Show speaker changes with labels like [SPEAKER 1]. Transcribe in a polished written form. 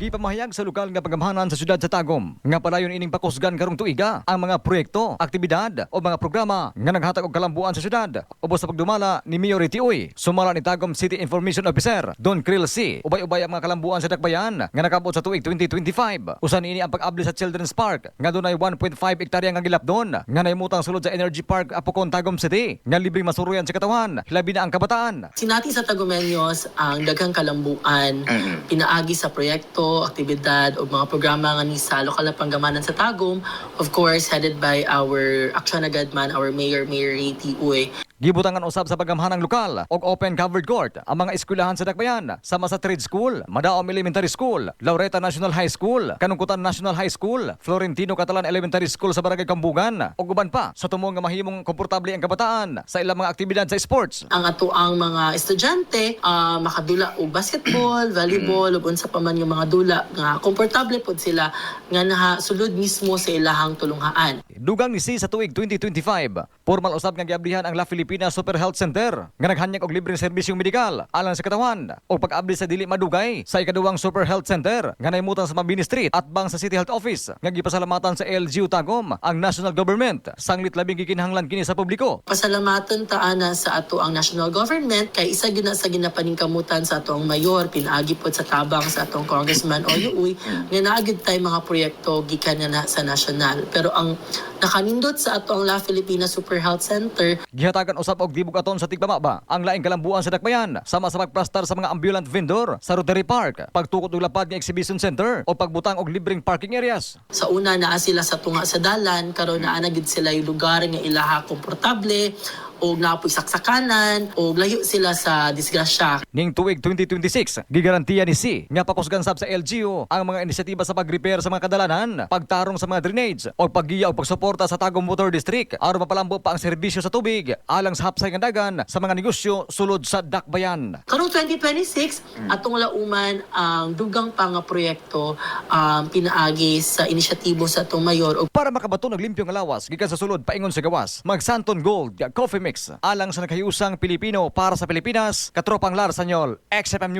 [SPEAKER 1] Gipamahayag sa lokal nga pagamahanan sa siyudad sa Tagum nga padayon ining pakusgan karong tuiga ang mga proyekto, aktibidad o mga programa nga naghatag og kalambuan sa siyudad ubos sa pagdumala ni Mayor Tioy. Sumala ni Tagum City Information Officer Don Krill C. Ubay-ubay ang mga kalambuan sa dakbayan nga nakabot sa tuig 2025. Usan ini ang pag-abli sa Children's Park nga dunay 1.5 hektarya nga gilapdon nga nahimutang sulod sa Energy Park Apocon Tagum City nga libreng masuruyan sa katawan hilabi na ang kabataan.
[SPEAKER 2] Sinati sa Tagumeños ang daghang kalambuan pinaagi sa proyekto, aktibidad o mga programa nga ni sa lokal na panggamanan sa Tagum, of course headed by our aksyon agad man, our Mayor Ray Uy.
[SPEAKER 1] Gibutangan usab sa pagamahanang lokal og open covered court ang mga eskwelahan sa dakbayan sama sa Trade School, Madaom Elementary School, Laureta National High School, Kanungkutan National High School, Florentino Catalan Elementary School sa Barangay Kambugan ug uban pa sa tumong nga mahimong komportable ang kabataan sa ilang mga aktibidad sa sports.
[SPEAKER 2] Ang ato ang mga estudyante makadula og basketball, volleyball ug unsa pa man yung mga dula nga komportable pod sila nga nahasulod mismo sa ilahang tulunghaan.
[SPEAKER 1] Dugang ni C sa tuig 2025, formal usab nga giablihan ang La Filipina Super Health Center nga naghanyag og libreng serbisyong medikal alang sa katawan o pag-abli sa dili madugay sa ikaduhang Super Health Center nga nahimutang sa Mabini Street at bang sa City Health Office nga gipasalamatan sa LGU Tagum ang national government sanglit labing gikinahanglan kini sa publiko.
[SPEAKER 2] Pasalamatan taana sa ato ang national government kay isa gyud na sa ginapaningkamutan sa ato ang mayor pinaagi pod sa tabang sa atong congressman Oyo Uy nga naagid tay mga proyekto gikan na sa national, pero ang nakanindot sa ato ang La Filipina Super Health Center
[SPEAKER 1] Gihatagan usab og dibog aton sa tigpamaba ang laing kalambuan sa dakbayan sama sa pagplastar sa mga ambulant vendor sa Rotary Park, pagtukod og lapad nga exhibition center o pagbutang og libreng parking areas.
[SPEAKER 2] sa una naa sila sa tunga sa dalan karon naa na gid sila yung lugar nga ilaha komportable o napoy saksakanan o layo sila sa disgrasya.
[SPEAKER 1] Ning tuig 2026, gigarantiya ni C nga pakusgan sab sa LGU ang mga inisyatiba sa pag-repair sa mga kadalanan, pagtarong sa mga drainage o paggiya o pagsuporta sa Tagum Water District aron mapalambo pa ang serbisyo sa tubig alang sa hapsay nga dagan sa mga negosyo sulod sa dakbayan.
[SPEAKER 2] Karong 2026 atong lauman ang dugang pa nga proyekto pinaagi sa inisyatibo sa atong mayor.
[SPEAKER 1] Para makabaton og limpyo nga lawas gikan sa sulod paingon sa gawas, mag Santon Gold Coffee Mix alang sa naghiusang Pilipino para sa Pilipinas, katropang Larsanyol, XFM News.